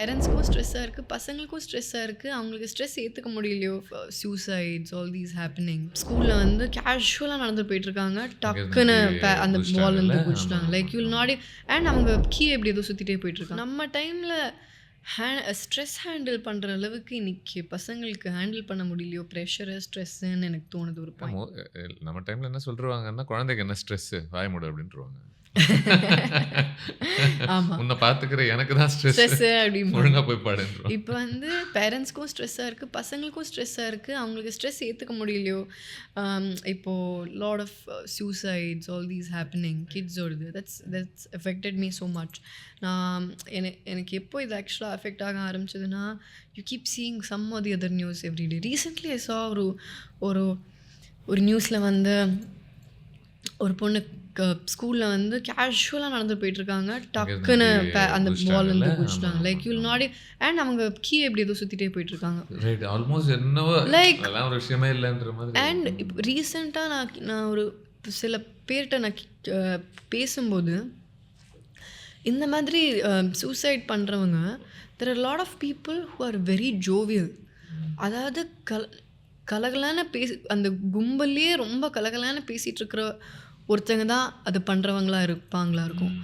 பேரண்ட்ஸ்க்கும் ஸ்ட்ரெஸ்ஸாக இருக்குது, பசங்களுக்கும் ஸ்ட்ரெஸ்ஸாக இருக்குது. அவங்களுக்கு ஸ்ட்ரெஸ் ஏற்றுக்க முடியலையோ, சூசைட்ஸ் ஆல் தீஸ் ஹேப்பனிங். ஸ்கூலில் வந்து கேஷுவலாக நடந்து போயிட்டுருக்காங்க, டக்குன்னு அந்த வால் வந்து குதிச்சிட்டாங்க. லைக் யூல் நாட் அண்ட் அவங்க கீ எப்படி ஏதோ சுற்றிட்டே போயிட்டுருக்காங்க. நம்ம டைமில் ஸ்ட்ரெஸ் ஹேண்டில் பண்ணுற அளவுக்கு இன்றைக்கி பசங்களுக்கு ஹேண்டில் பண்ண முடியலையோ, ப்ரெஷரு ஸ்ட்ரெஸ்ஸுன்னு எனக்கு தோணுது ஒரு பாயிண்ட். நம்ம டைமில் என்ன சொல்லிருவாங்கன்னா, குழந்தைக்கு என்ன ஸ்ட்ரெஸ்ஸு வாய மூடு அப்படின்ட்டுருவாங்க. ஆமா. உன்னை பார்த்துக்கிற எனக்கு தான் ஸ்ட்ரெஸ்ஸு அப்படிம்பாங்க. ஒழுங்கா போய் பாடுன்றுவாங்க. இப்போ வந்து பேரண்ட்ஸ்க்கும் ஸ்ட்ரெஸ்ஸாக இருக்குது, பசங்களுக்கும் ஸ்ட்ரெஸ்ஸாக இருக்குது. அவங்களுக்கு ஸ்ட்ரெஸ் ஏற்றுக்க முடியலையோ, இப்போது lot of suicides all these happening கிட்ஸோடது. That's affected me so much. நான் எனக்கு எப்போ இது ஆக்சுவலாக அஃபெக்ட் ஆக ஆரம்பிச்சதுன்னா, you keep seeing some or the other news everyday. Recently I saw ஒரு நியூஸில் வந்து ஒரு பொண்ணு ஸ்கூலில் வந்து கேஷுவலாக நடந்து போயிட்டுருக்காங்க, டக்குன்னு அந்த வால் வந்து குதிச்சிட்டாங்க. லைக் யூல் நாட் அண்ட் அவங்க கீ எப்படி ஏதோ சுற்றிட்டே போயிட்டுருக்காங்க. ரைட், ஆல்மோஸ்ட் என்னவோ லைக் அதெல்லாம் ஒரு விஷயமே இல்லைன்ற மாதிரி. அண்ட் இப்போ ரீசெண்டாக நான் ஒரு சில பேர்கிட்ட நான் பேசும்போது, இந்த மாதிரி சூசைட் பண்ணுறவங்க there are lot of people who are very jovial. அதாவது கலகலான அந்த கும்பல்லையே ரொம்ப கலகலான பேசிகிட்டு இருக்கிற ஒருத்தங்க தான் அது பண்ணுறவங்களா இருப்பாங்களா இருக்கும்.